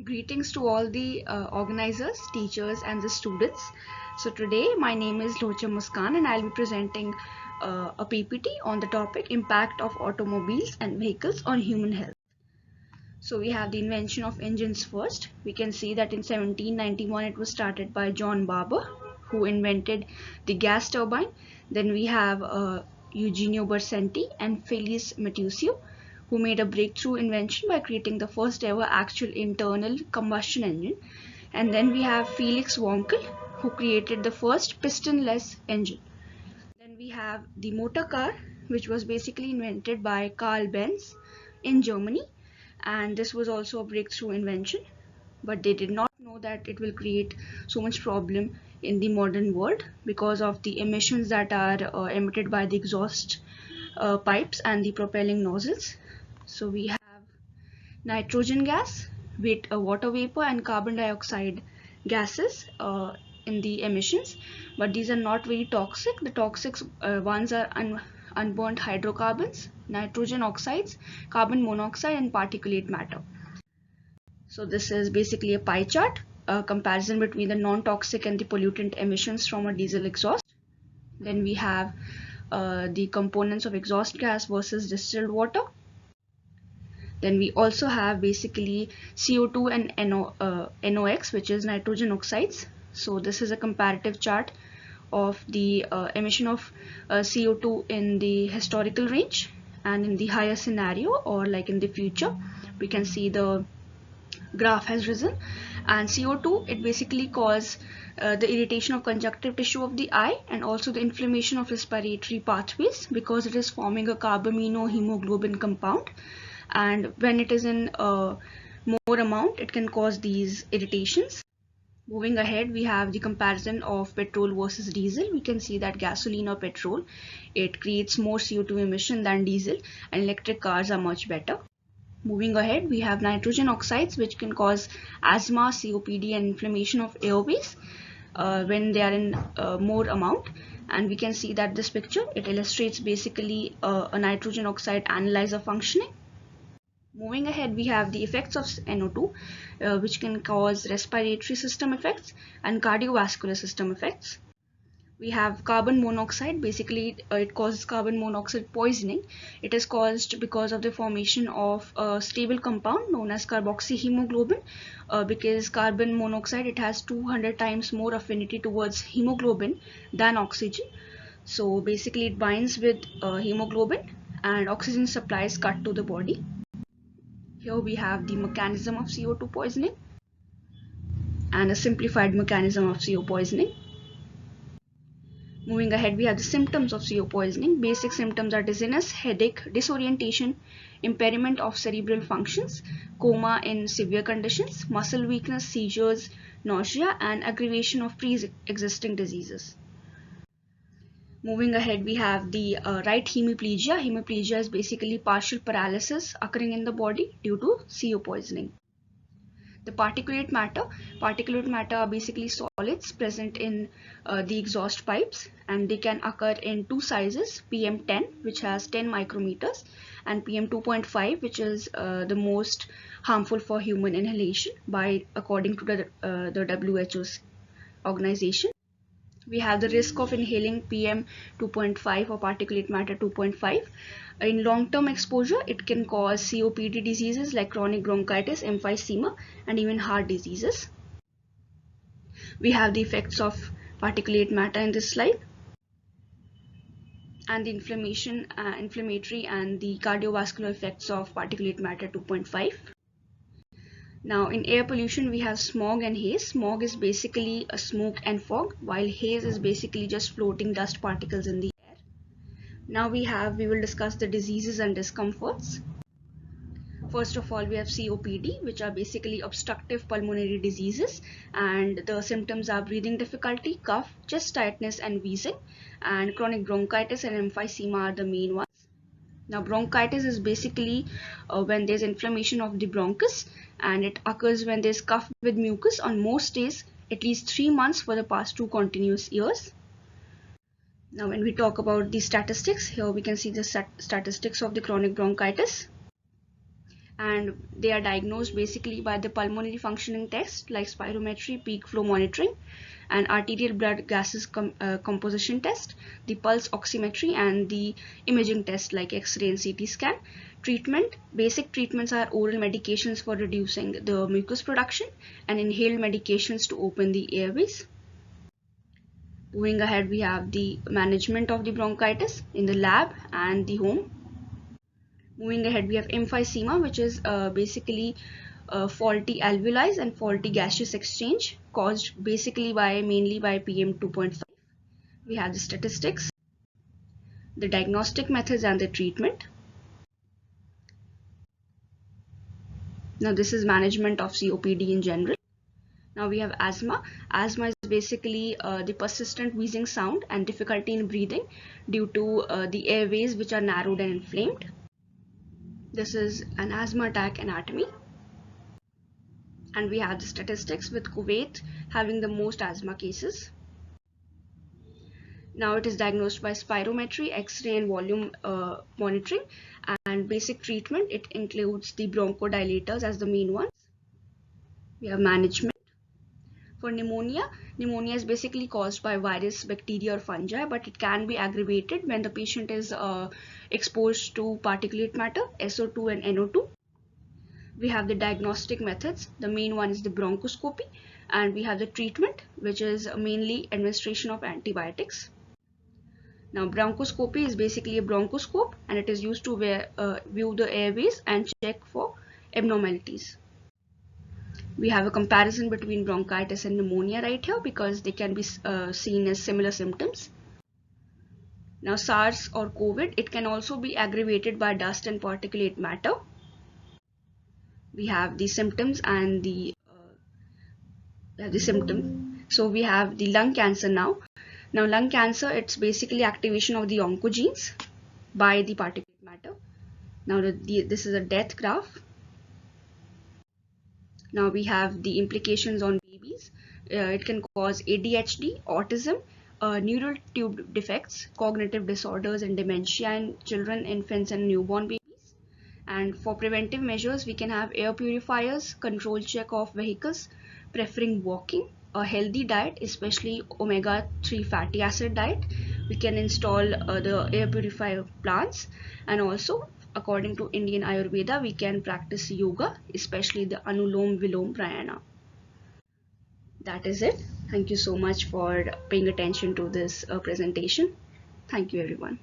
Greetings to all the organizers, teachers, and the students. So today my name is Lohchab Muskan and I'll be presenting a PPT on the topic impact of automobiles and vehicles on human health. So we have the invention of engines first. We can see that in 1791 it was started by John Barber, who invented the gas turbine. Then we have Eugenio Bersanti and Felice Matusio, who made a breakthrough invention by creating the first ever actual internal combustion engine. And then we have Felix Wankel, who created the first pistonless engine. Then we have the motor car, which was basically invented by Carl Benz in Germany, and this was also a breakthrough invention, but they did not know that it will create so much problem in the modern world because of the emissions that are emitted by the exhaust pipes and the propelling nozzles. So we have nitrogen gas with water vapor and carbon dioxide gases in the emissions, but these are not very toxic. The toxic ones are unburnt hydrocarbons, nitrogen oxides, carbon monoxide, and particulate matter. So this is basically a pie chart, a comparison between the non-toxic and the pollutant emissions from a diesel exhaust. Then we have the components of exhaust gas versus distilled water. Then we also have basically CO2 and NOx, which is nitrogen oxides. So this is a comparative chart of the emission of CO2 in the historical range and in the higher scenario, or like in the future. We can see the graph has risen, and CO2, it basically causes the irritation of conjunctive tissue of the eye and also the inflammation of respiratory pathways because it is forming a carbaminohemoglobin compound, and when it is in more amount it can cause these irritations. Moving ahead, we have the comparison of petrol versus diesel. We can see that gasoline or petrol, it creates more CO2 emission than diesel, and electric cars are much better. Moving ahead, we have nitrogen oxides, which can cause asthma, COPD, and inflammation of airways when they are in more amount. And we can see that this picture, it illustrates basically a nitrogen oxide analyzer functioning. Moving ahead, we have the effects of NO2, which can cause respiratory system effects and cardiovascular system effects. We have carbon monoxide. Basically it causes carbon monoxide poisoning. It is caused because of the formation of a stable compound known as carboxyhemoglobin, because carbon monoxide, it has 200 times more affinity towards hemoglobin than oxygen. So basically it binds with hemoglobin and oxygen supply is cut to the body. Here we have the mechanism of CO2 poisoning and a simplified mechanism of CO poisoning. Moving ahead, we have the symptoms of CO poisoning. Basic symptoms are dizziness, headache, disorientation, impairment of cerebral functions, coma in severe conditions, muscle weakness, seizures, nausea, and aggravation of pre-existing diseases. Moving ahead, we have the right hemiplegia. Hemiplegia is basically partial paralysis occurring in the body due to CO poisoning. The particulate matter are basically solids present in the exhaust pipes, and they can occur in two sizes: PM10, which has 10 micrometers, and PM2.5, which is the most harmful for human inhalation by according to the WHO's organization. We have the risk of inhaling PM 2.5 or particulate matter 2.5. In long-term exposure, it can cause COPD diseases like chronic bronchitis, emphysema, and even heart diseases. We have the effects of particulate matter in this slide, and the inflammatory and the cardiovascular effects of particulate matter 2.5. Now in air pollution, we have smog and haze. Smog is basically a smoke and fog, while haze is basically just floating dust particles in the air. Now we will discuss the diseases and discomforts. First of all, we have COPD, which are basically obstructive pulmonary diseases, and the symptoms are breathing difficulty, cough, chest tightness, and wheezing, and chronic bronchitis and emphysema are the main ones. Now bronchitis is basically when there's inflammation of the bronchus, and it occurs when there's cough with mucus on most days at least 3 months for the past 2 continuous years. Now when we talk about the statistics, here we can see the statistics of the chronic bronchitis. and they are diagnosed basically by the pulmonary functioning test like spirometry, peak flow monitoring, and arterial blood gases composition test, the pulse oximetry, and the imaging test like X-ray and CT scan. Treatment: basic treatments are oral medications for reducing the mucus production and inhaled medications to open the airways. Moving ahead, we have the management of the bronchitis in the lab and the home. Moving ahead, we have emphysema, which is basically faulty alveoli and faulty gaseous exchange caused basically by mainly by PM 2.5. We have the statistics, the diagnostic methods, and the treatment. Now this is management of COPD in general. Now we have asthma. Asthma is basically the persistent wheezing sound and difficulty in breathing due to the airways which are narrowed and inflamed. This is an asthma attack anatomy. And we have the statistics with Kuwait having the most asthma cases. Now it is diagnosed by spirometry, X-ray, and volume monitoring. And basic treatment, it includes the bronchodilators as the main ones. We have management. For pneumonia, pneumonia is basically caused by virus, bacteria, or fungi, but it can be aggravated when the patient is exposed to particulate matter, SO2 and NO2. We have the diagnostic methods. The main one is the bronchoscopy, and we have the treatment, which is mainly administration of antibiotics. Now bronchoscopy is basically a bronchoscope, and it is used to view the airways and check for abnormalities. We have a comparison between bronchitis and pneumonia right here because they can be seen as similar symptoms. Now SARS or COVID, it can also be aggravated by dust and particulate matter. We have the symptoms and the symptom. So we have the lung cancer now. Now lung cancer, it's basically activation of the oncogenes by the particulate matter. Now this is a death graph. Now we have the implications on babies. It can cause ADHD, autism, neural tube defects, cognitive disorders, and dementia in children, infants, and newborn babies. And for preventive measures, we can have air purifiers, control check of vehicles, preferring walking, a healthy diet, especially omega-3 fatty acid diet. We can install the air purifier plants, and also according to Indian Ayurveda, we can practice yoga, especially the Anulom Vilom Pranayama. That is it. Thank you so much for paying attention to this presentation. Thank you, everyone.